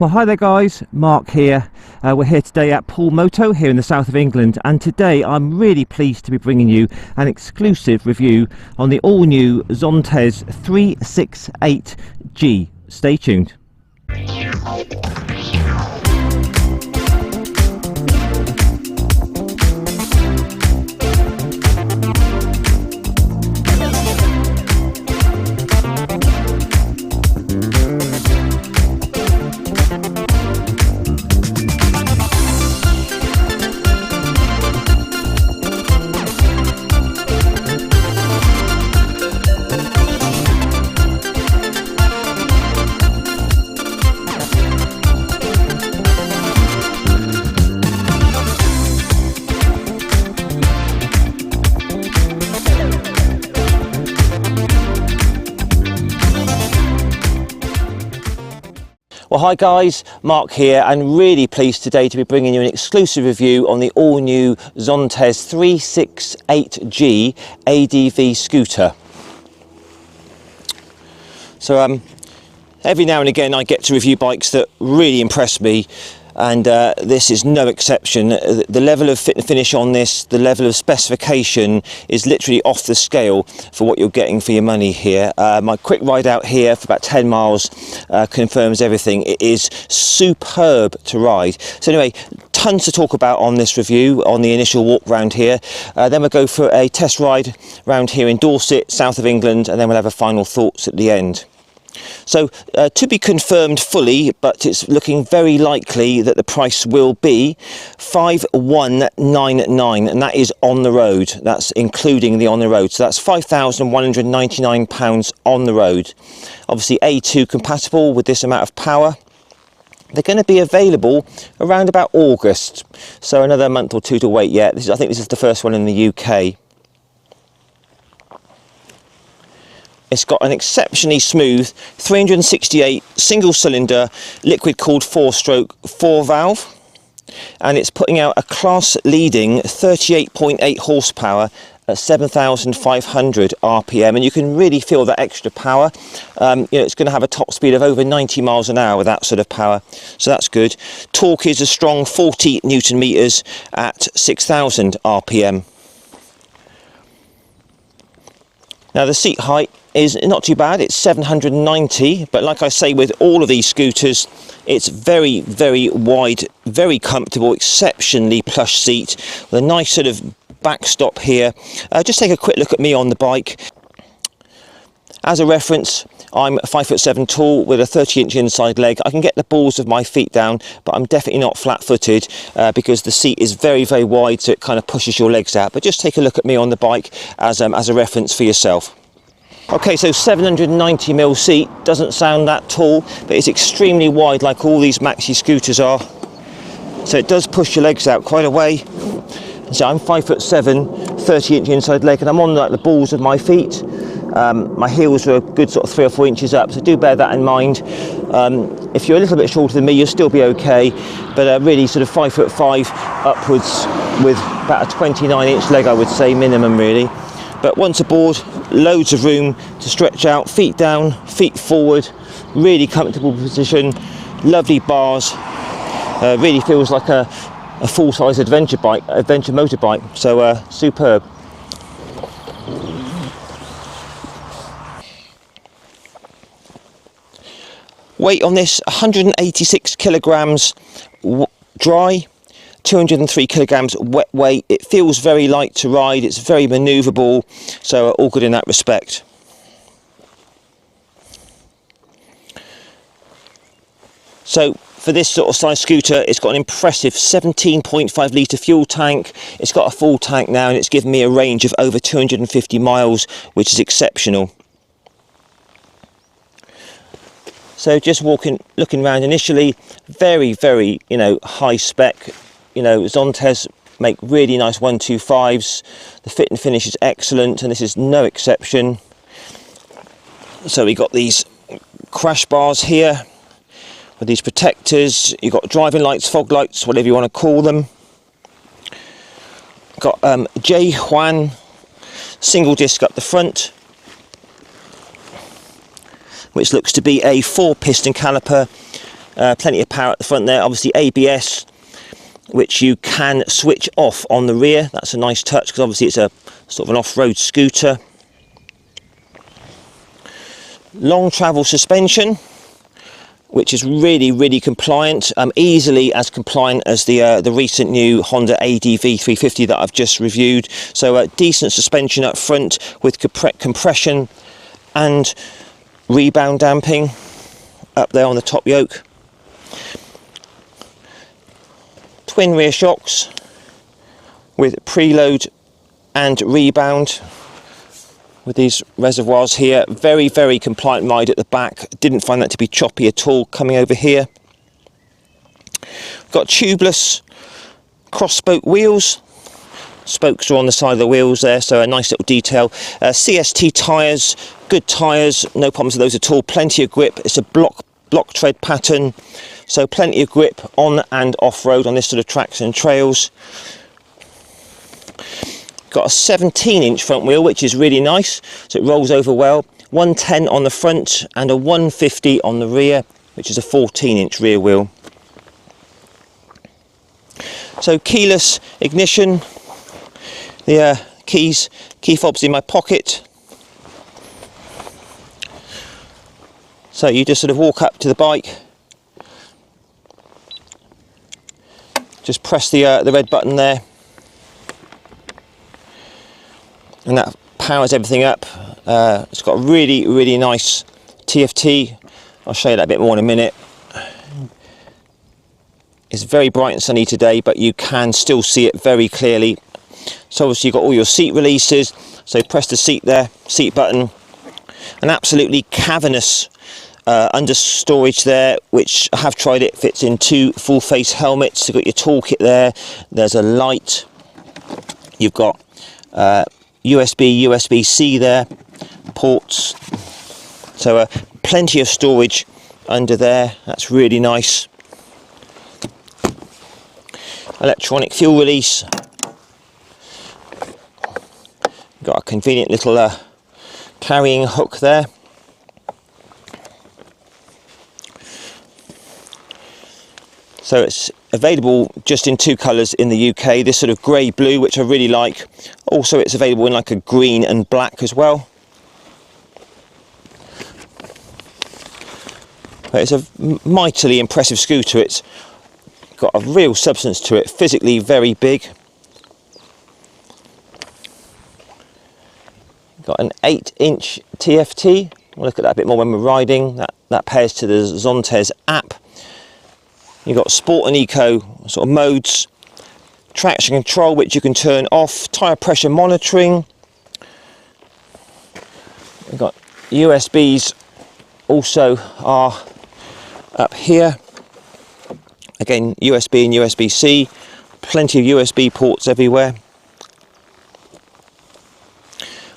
Well, hi there guys, Mark here. We're here today at Poole Moto here in the south of England, and today I'm really pleased to be bringing you an exclusive review on the all-new Zontes 368G. Stay tuned. Well, hi guys, Mark here, and really pleased today to be bringing you an exclusive review on the all-new Zontes 368G ADV scooter. So every now and again I get to review bikes that really impress me, and this is no exception. The level of fit and finish on this, the level of specification is literally off the scale for what you're getting for your money here. My quick ride out here for about 10 miles confirms everything. It is superb to ride. So anyway, tons to talk about on this review, on the initial walk round here. Then we'll go for a test ride round here in Dorset, south of England, and then we'll have a final thoughts at the end. So to be confirmed fully, but it's looking very likely that the price will be 5,199, and that is on the road. That's including the on the road. So that's £5,199 on the road. Obviously A2 compatible with this amount of power. They're going to be available around about August, so another month or two to wait yet. I think this is the first one in the UK. It's got an exceptionally smooth 368 single cylinder liquid cooled 4-stroke 4-valve, and it's putting out a class leading 38.8 horsepower at 7,500 RPM, and you can really feel that extra power. It's going to have a top speed of over 90 miles an hour with that sort of power, so that's good. Torque is a strong 40 Newton meters at 6,000 RPM. Now the seat height is not too bad, it's 790, but like I say with all of these scooters, it's very, very wide, very comfortable, exceptionally plush seat with a nice sort of backstop here. Just take a quick look at me on the bike. As a reference, I'm 5'7" tall with a 30-inch inside leg. I can get the balls of my feet down, but I'm definitely not flat-footed because the seat is very, very wide, so it kind of pushes your legs out. But just take a look at me on the bike as a reference for yourself. Okay, so 790mm seat doesn't sound that tall, but it's extremely wide like all these maxi scooters are. So it does push your legs out quite a way. So I'm 5'7", 30-inch inside leg, and I'm on like the balls of my feet. My heels are a good sort of 3 or 4 inches up, so do bear that in mind. If you're a little bit shorter than me, you'll still be okay, but really sort of 5'5" upwards with about a 29-inch leg, I would say, minimum really. But once aboard, loads of room to stretch out, feet down, feet forward, really comfortable position, lovely bars. Really feels like a full-size adventure motorbike, so superb. Weight on this, 186 kilograms dry, 203 kilograms wet weight. It feels very light to ride, it's very manoeuvrable, so all good in that respect. So for this sort of size scooter, it's got an impressive 17.5 litre fuel tank. It's got a full tank now, and it's given me a range of over 250 miles, which is exceptional. So just looking around initially, very, very, high spec. Zontes make really nice 125s. The fit and finish is excellent, and this is no exception. So we got these crash bars here with these protectors. You've got driving lights, fog lights, whatever you want to call them. Got J Juan single disc up the front, which looks to be a 4-piston caliper, plenty of power at the front there. Obviously ABS, which you can switch off on the rear. That's a nice touch because obviously it's a sort of an off-road scooter. Long travel suspension, which is really compliant, easily as compliant as the recent new Honda ADV 350 that I've just reviewed. So decent suspension up front with compression and rebound damping up there on the top yoke. Twin rear shocks with preload and rebound with these reservoirs here. Very compliant ride at the back. Didn't find that to be choppy at all coming over here. Got tubeless cross spoke wheels. Spokes are on the side of the wheels there, so a nice little detail. CST tyres, good tyres, no problems with those at all. Plenty of grip. It's a block tread pattern, so plenty of grip on and off-road on this sort of tracks and trails. Got a 17-inch front wheel, which is really nice, so it rolls over well. 110 on the front and a 150 on the rear, which is a 14-inch rear wheel. So keyless ignition, the key fob's in my pocket. So you just sort of walk up to the bike, just press the red button there, and that powers everything up. It's got a really nice TFT. I'll show you that a bit more in a minute. It's very bright and sunny today, but you can still see it very clearly. So obviously you've got all your seat releases, so press the seat button. An absolutely cavernous under storage there, which I have tried it, fits in 2 full face helmets. You've got your toolkit there, there's a light, you've got USB-C there, ports, so plenty of storage under there. That's really nice. Electronic fuel release, got a convenient little carrying hook there. So it's available just in 2 colours in the UK, this sort of grey blue, which I really like. Also it's available in like a green and black as well. But it's a mightily impressive scooter. It's got a real substance to it, physically very big. Got an 8-inch TFT. We'll look at that a bit more when we're riding. That pairs to the Zontes app. You've got Sport and Eco sort of modes, traction control which you can turn off, tyre pressure monitoring. We've got USBs also are up here. Again, USB and USB-C, plenty of USB ports everywhere.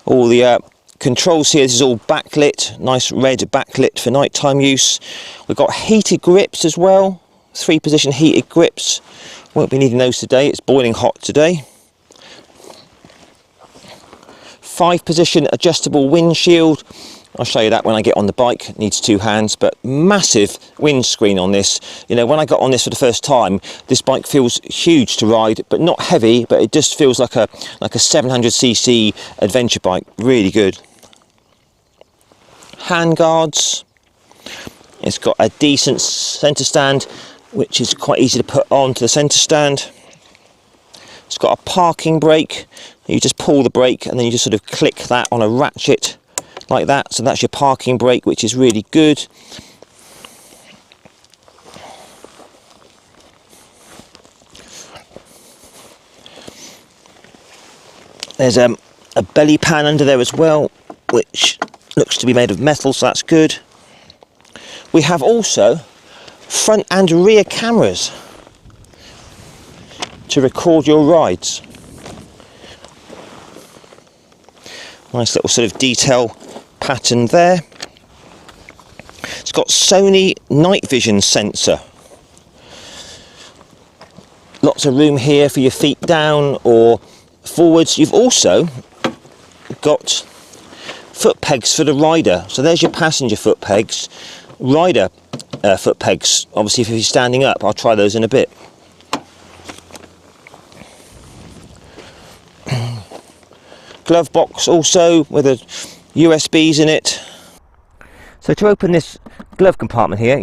All the controls here, this is all backlit, nice red backlit for nighttime use. We've got heated grips as well. 3-position heated grips, won't be needing those today, it's boiling hot today. 5-position adjustable windshield, I'll show you that when I get on the bike, it needs 2 hands, but massive windscreen on this. You know, when I got on this for the first time, this bike feels huge to ride, but not heavy, but it just feels like a 700cc adventure bike, really good. Handguards, it's got a decent centre stand, which is quite easy to put onto the centre stand. It's got a parking brake. You just pull the brake and then you just sort of click that on a ratchet like that. So that's your parking brake, which is really good. There's a belly pan under there as well, which looks to be made of metal, so that's good. We have also front and rear cameras to record your rides. Nice little sort of detail pattern there. It's got Sony night vision sensor. Lots of room here for your feet down or forwards. You've also got foot pegs for the rider. So there's your passenger foot pegs. Rider foot pegs. Obviously if you're standing up, I'll try those in a bit. Glove box also with a USBs in it. So to open this glove compartment here,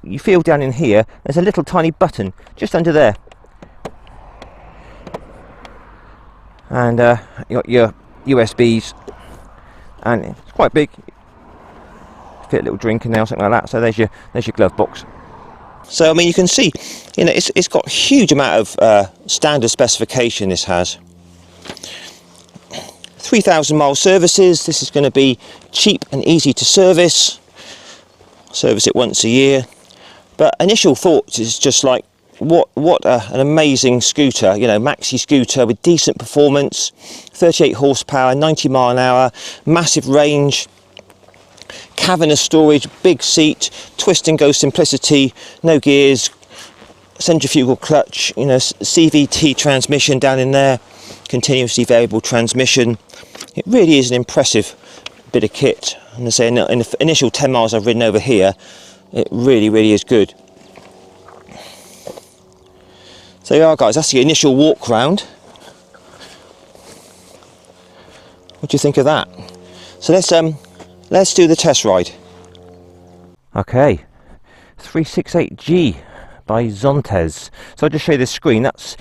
you feel down in here, there's a little tiny button just under there. And you got your USBs, and it's quite big. Fit a little drink in there or something like that. So there's your glove box. So I mean, you can see, you know, it's got a huge amount of standard specification. This has 3,000 mile services. This is going to be cheap and easy to service. Service it once a year. But initial thoughts is just like, what an amazing scooter, you know, maxi scooter with decent performance, 38 horsepower, 90 mile an hour, massive range, cavernous storage, big seat, twist and go simplicity, no gears, centrifugal clutch, you know, CVT transmission down in there, continuously variable transmission. It really is an impressive bit of kit. And I say in the initial 10 miles I've ridden over here, it really is good. So there you are, guys, that's the initial walk round. What do you think of that? So let's do the test ride. Okay, 368G by Zontes. So I'll just show you this screen. That's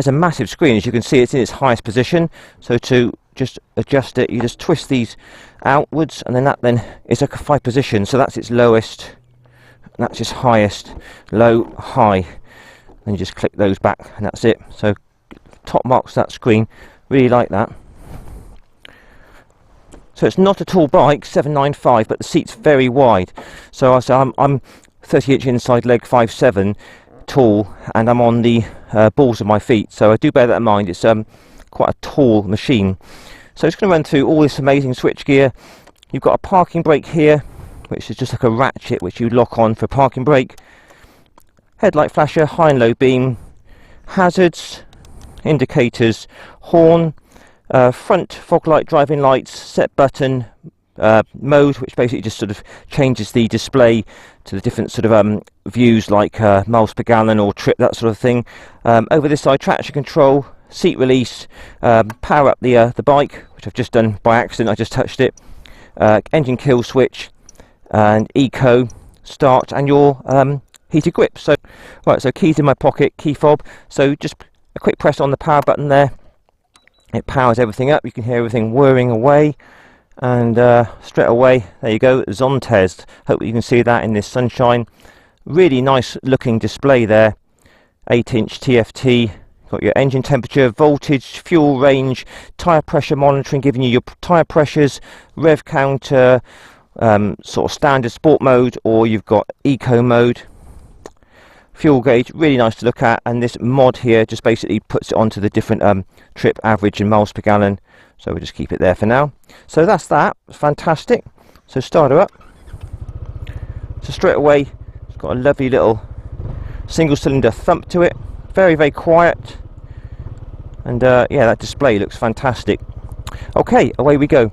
a massive screen. As you can see, it's in its highest position. So to just adjust it, you just twist these outwards, and then that is like a 5 position. So that's its lowest, and that's its highest, low, high. Then you just click those back, and that's it. So top marks that screen. Really like that. So it's not a tall bike, 795, but the seat's very wide. So I'm 30-inch inside leg, 5'7", tall, and I'm on the balls of my feet. So I do bear that in mind. It's quite a tall machine. So it's going to run through all this amazing switchgear. You've got a parking brake here, which is just like a ratchet which you lock on for parking brake. Headlight flasher, high and low beam, hazards, indicators, horn, front fog light, driving lights, set button, mode, which basically just sort of changes the display to the different sort of views, like miles per gallon or trip, that sort of thing. Over this side, traction control, seat release, power up the bike, which I've just done by accident, I just touched it, engine kill switch, and eco, start, and your heated grip. So right, so keys in my pocket, key fob, so just a quick press on the power button there, it powers everything up. You can hear everything whirring away, and straight away there you go, Zontes. Hope you can see that in this sunshine. Really nice looking display there. 8-inch TFT, got your engine temperature, voltage, fuel range, tyre pressure monitoring, giving you your tyre pressures, rev counter, sort of standard sport mode, or you've got eco mode. Fuel gauge, really nice to look at, and this mod here just basically puts it onto the different trip average and miles per gallon. So we'll just keep it there for now. So that's that, fantastic. So start her up. So straight away, it's got a lovely little single cylinder thump to it. Very quiet, and yeah, that display looks fantastic. Okay, away we go.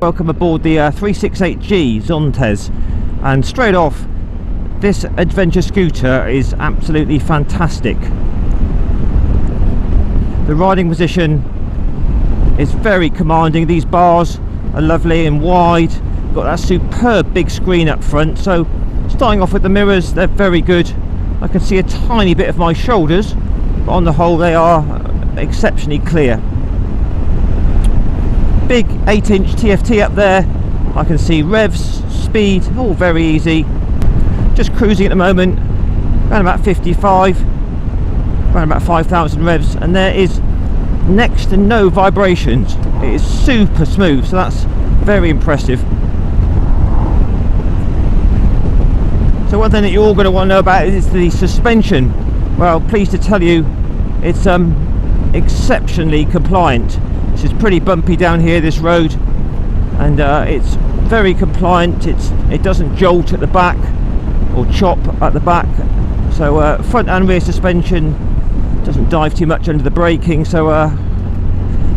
Welcome aboard the 368G Zontes. And straight off, this adventure scooter is absolutely fantastic. The riding position is very commanding. These bars are lovely and wide. Got that superb big screen up front. So starting off with the mirrors, they're very good. I can see a tiny bit of my shoulders, but on the whole they are exceptionally clear. Big 8-inch TFT up there. I can see revs, speed, all very easy. Just cruising at the moment, around about 55, around about 5,000 revs, and there is next to no vibrations. It is super smooth, so that's very impressive. So one thing that you're all going to want to know about is the suspension. Well, pleased to tell you, it's exceptionally compliant. This is pretty bumpy down here, this road, and it's very compliant. It doesn't jolt at the back or chop at the back. So front and rear suspension doesn't dive too much under the braking, so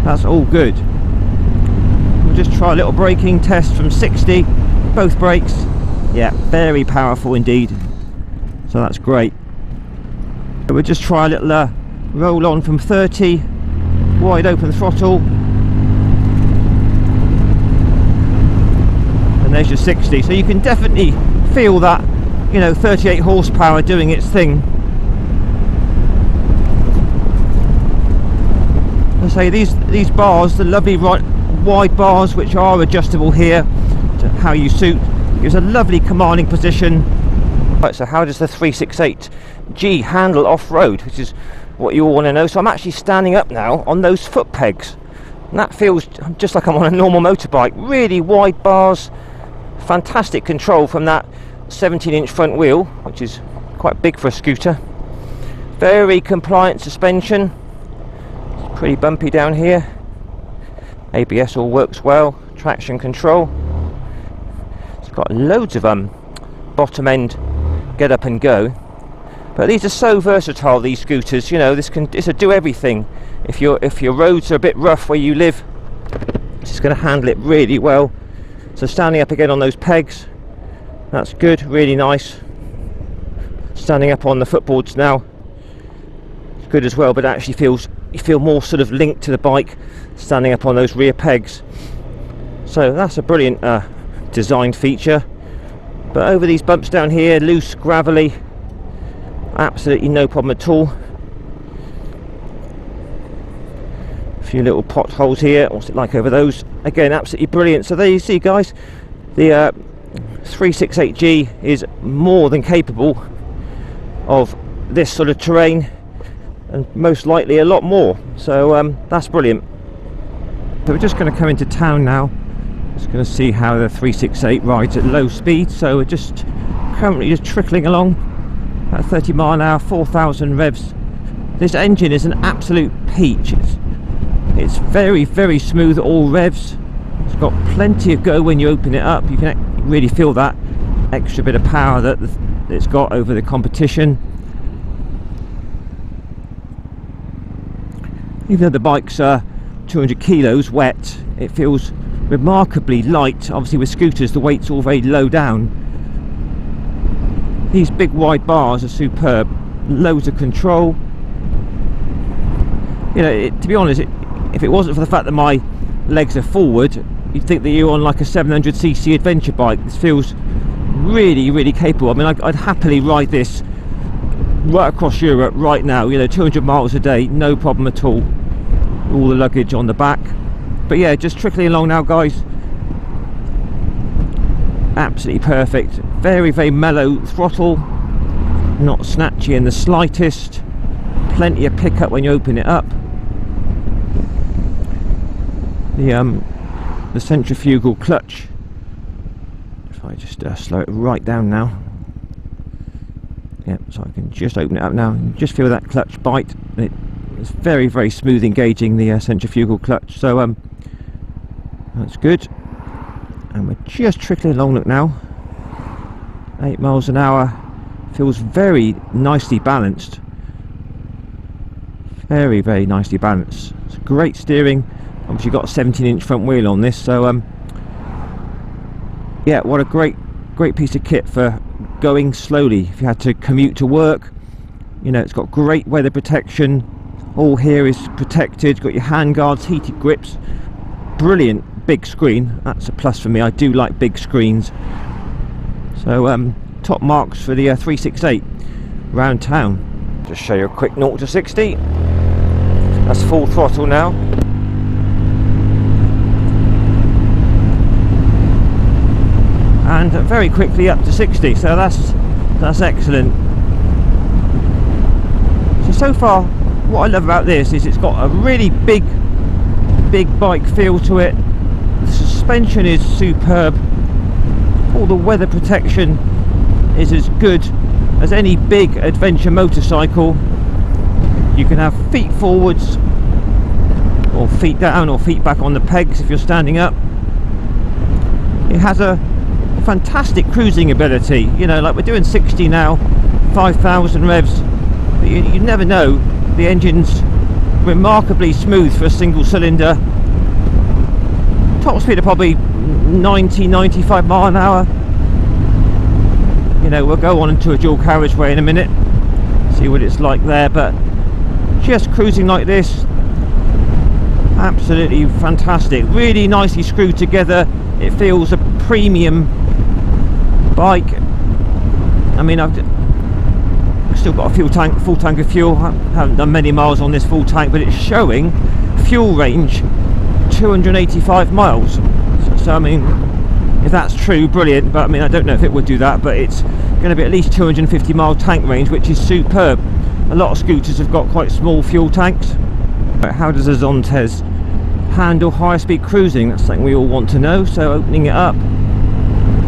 that's all good. We'll just try a little braking test from 60. both brakes. Yeah, very powerful indeed, so that's great. But we'll just try a little roll on from 30, wide open throttle, and there's your 60. So you can definitely feel that, you know, 38 horsepower doing its thing. I say these bars, the lovely wide bars which are adjustable here to how you suit, gives a lovely commanding position. Right, so how does the 368G handle off-road, which is what you all want to know. So I'm actually standing up now on those foot pegs, and that feels just like I'm on a normal motorbike. Really wide bars, fantastic control from that 17-inch front wheel, which is quite big for a scooter. Very compliant suspension. It's pretty bumpy down here. ABS all works well. Traction control. It's got loads of bottom end get up and go. But these are so versatile, these scooters. You know, this will do everything. If your roads are a bit rough where you live, it's just going to handle it really well. So standing up again on those pegs, that's good, really nice. Standing up on the footboards now, it's good as well, but it actually you feel more sort of linked to the bike standing up on those rear pegs. So that's a brilliant design feature. But over these bumps down here, loose, gravelly, absolutely no problem at all. A few little potholes here. What's it like over those? Again, absolutely brilliant. So there you see, guys, the 368G is more than capable of this sort of terrain, and most likely a lot more. So that's brilliant. So we're just going to come into town now. Just going to see how the 368 rides at low speed. So we're just currently just trickling along at 30 mile an hour, 4,000 revs. This engine is an absolute peach. It's very, very smooth at all revs. It's got plenty of go when you open it up. You can really feel that extra bit of power that it's got over the competition. Even though the bike's 200 kilos wet, it feels remarkably light. Obviously with scooters the weight's all very low down. These big wide bars are superb. Loads of control. You know, to be honest, if it wasn't for the fact that my legs are forward, you'd think that you're on like a 700cc adventure bike. This feels really, really capable. I mean, I'd happily ride this right across Europe right now, you know, 200 miles a day, no problem at all. All the luggage on the back. But yeah, just trickling along now, guys. Absolutely perfect. Very, very mellow throttle, not snatchy in the slightest. Plenty of pickup when you open it up. The centrifugal clutch, if I just slow it right down now. Yeah, so I can just open it up now and just feel that clutch bite. It's very, very smooth engaging, the centrifugal clutch. So that's good. And we're just trickling along, look now. 8 miles an hour. Feels very nicely balanced. Very, very nicely balanced. It's great steering. Obviously got a 17-inch front wheel on this, so yeah, what a great piece of kit for going slowly. If you had to commute to work, you know, it's got great weather protection. All here is protected. Got your hand guards, heated grips, brilliant big screen. That's a plus for me. I do like big screens. So top marks for the 368 round town. Just show you a quick 0 to 60. That's full throttle now. And very quickly up to 60, so that's excellent. So far what I love about this is it's got a really big bike feel to it. The suspension is superb. All the weather protection is as good as any big adventure motorcycle. You can have feet forwards or feet down or feet back on the pegs if you're standing up. It has a fantastic cruising ability, you know, like we're doing 60 now, 5,000 revs, but you never know. The engine's remarkably smooth for a single cylinder. Top speed of probably 90-95 mile an hour. You know, we'll go on into a dual carriageway in a minute, see what it's like there, but just cruising like this, absolutely fantastic, really nicely screwed together. It feels a premium bike. I mean, I've still got a full tank of fuel. I haven't done many miles on this full tank, but it's showing fuel range 285 miles. So I mean, if that's true, brilliant, but I mean, I don't know if it would do that, but it's going to be at least 250 mile tank range, which is superb. A lot of scooters have got quite small fuel tanks. How does a Zontes handle higher speed cruising? That's something we all want to know. So opening it up,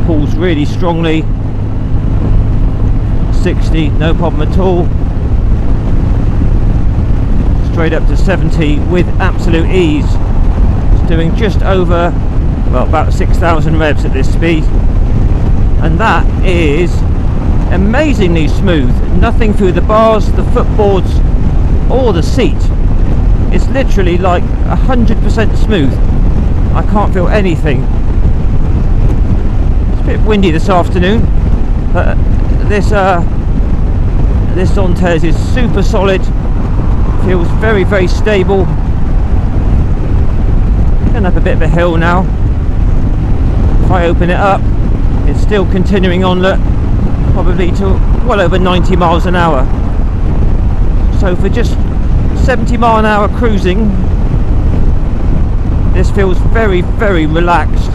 pulls really strongly, 60, no problem at all, straight up to 70 with absolute ease. It's doing just over, well, about 6,000 revs at this speed, and that is amazingly smooth. Nothing through the bars, the footboards, or the seat. It's literally like 100% smooth. I can't feel anything. It's a bit windy this afternoon, but this Zontes is super solid. Feels very, very stable. Going up a bit of a hill now. If I open it up, it's still continuing on, look, probably to well over 90 miles an hour. So for just 70 mile an hour cruising, this feels very, very relaxed.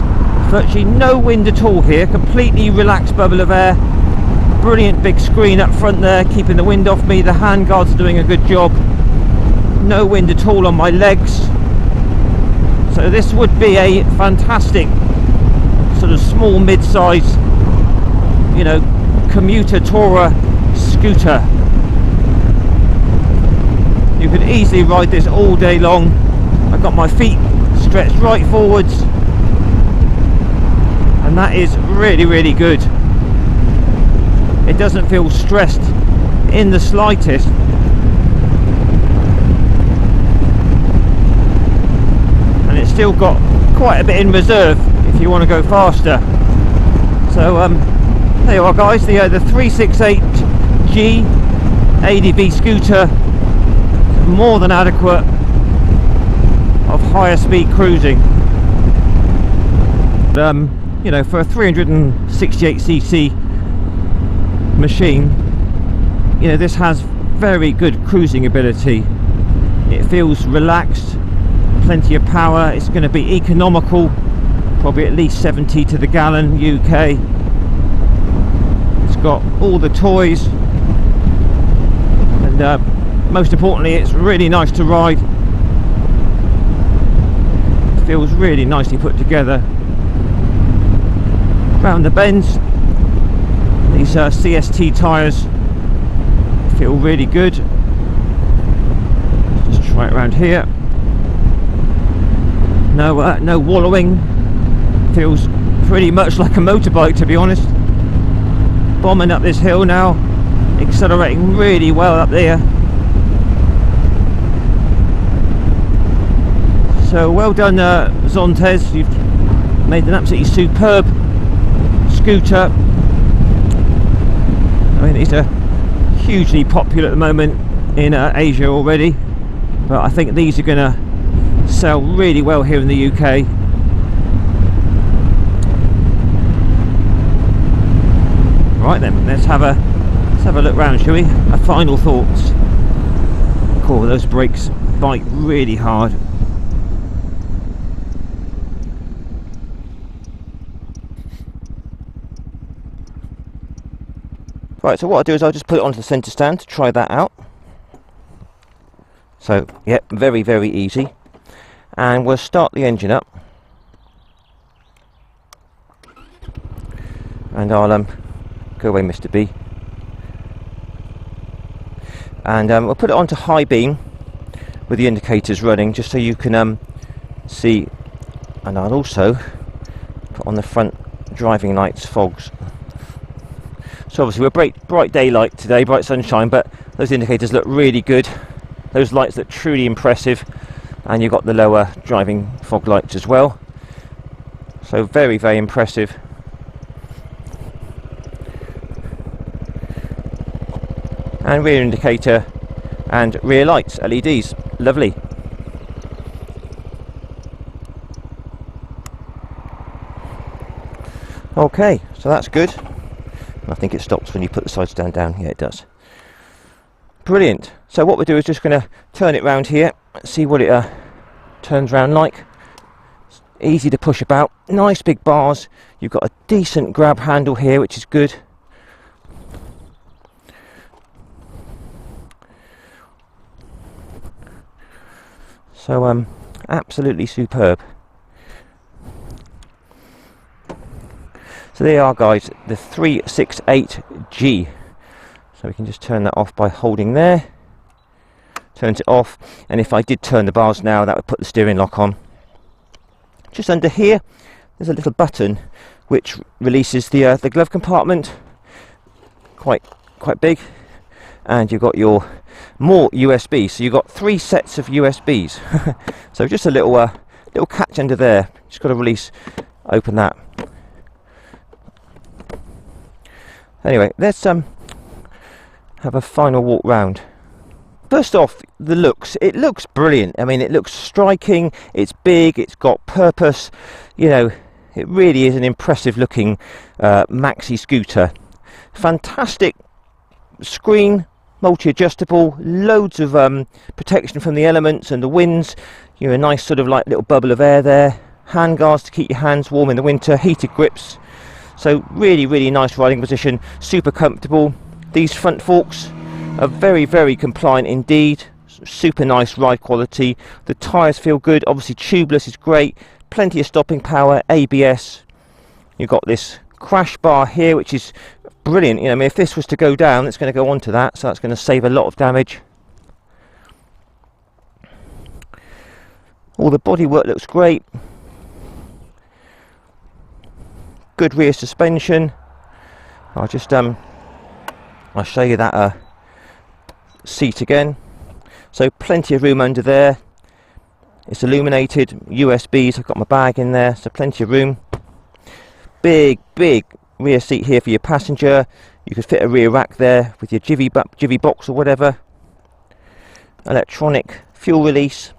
Virtually no wind at all here, completely relaxed bubble of air. Brilliant big screen up front there, keeping the wind off me. The handguards are doing a good job. No wind at all on my legs. So this would be a fantastic sort of small mid-size, you know, commuter tourer scooter. You could easily ride this all day long. I've got my feet stretched right forwards, and that is really, really good. It doesn't feel stressed in the slightest. And it's still got quite a bit in reserve if you want to go faster. So there you are, guys, the 368G ADV scooter, more than adequate of higher speed cruising. You know, for a 368cc machine, you know, this has very good cruising ability. It feels relaxed, plenty of power. It's going to be economical, probably at least 70 to the gallon UK. It's got all the toys, and most importantly, it's really nice to ride. It feels really nicely put together. Round the bends, these CST tyres feel really good. Just try it around here. No wallowing. Feels pretty much like a motorbike, to be honest. Bombing up this hill now, accelerating really well up there. So well done, Zontes. You've made an absolutely superb scooter. I mean, these are hugely popular at the moment in Asia already, but I think these are going to sell really well here in the UK. Right then, let's have a look round, shall we? Our final thoughts. Cool, those brakes bite really hard. Right, so what I'll do is I'll just put it onto the centre stand to try that out. So, yeah, very, very easy. And we'll start the engine up. And I'll go away, Mr. B. And we'll put it onto high beam with the indicators running, just so you can see. And I'll also put on the front driving lights, fogs. So obviously we're bright daylight today, bright sunshine, but those indicators look really good. Those lights look truly impressive, and you've got the lower driving fog lights as well. So very, very impressive. And rear indicator and rear lights, LEDs, lovely. Okay, so that's good. I think it stops when you put the side stand down. Yeah, it does. Brilliant. So what we'll do is just going to turn it round here, see what it turns round like. It's easy to push about, nice big bars. You've got a decent grab handle here, which is good. So absolutely superb. So there you are, guys, the 368G. So we can just turn that off by holding there. Turns it off, and if I did turn the bars now, that would put the steering lock on. Just under here, there's a little button which releases the glove compartment. Quite big, and you've got your more USB. So you've got 3 sets of USBs. So just a little catch under there. Just got to open that. Anyway, let's have a final walk round. First off, the looks. It looks brilliant. I mean, it looks striking. It's big. It's got purpose. You know, it really is an impressive looking maxi scooter. Fantastic screen, multi-adjustable, loads of protection from the elements and the winds. You know, a nice sort of like little bubble of air there. Hand guards to keep your hands warm in the winter. Heated grips. So really, really nice riding position. Super comfortable. These front forks are very, very compliant indeed. Super nice ride quality. The tyres feel good. Obviously tubeless is great. Plenty of stopping power. ABS. You've got this crash bar here, which is brilliant. You know, I mean, if this was to go down, it's going to go onto that, so that's going to save a lot of damage. All the bodywork looks great. Good rear suspension. I'll just I'll show you that seat again. So plenty of room under there. It's illuminated, USBs. I've got my bag in there, so plenty of room. Big rear seat here for your passenger. You could fit a rear rack there with your jivvy box or whatever. Electronic fuel release.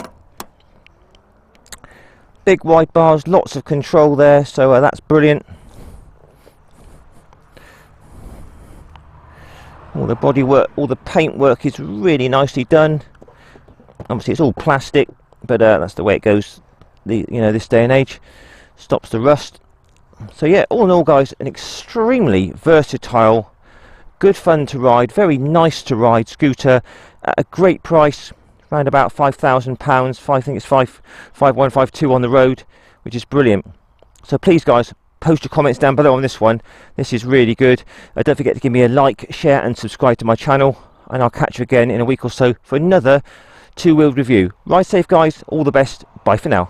Big wide bars, lots of control there, so that's brilliant. All the bodywork, all the paint work is really nicely done. Obviously it's all plastic, but that's the way it goes. This day and age, stops the rust. So yeah, all in all, guys, an extremely versatile, good fun to ride, very nice to ride scooter at a great price, around about £5,000. I think it's 5,152 on the road, which is brilliant. So please, guys, post your comments down below on this one. This is really good. Don't forget to give me a like, share and subscribe to my channel, and I'll catch you again in a week or so for another two-wheeled review. Ride safe, guys. All the best. Bye for now.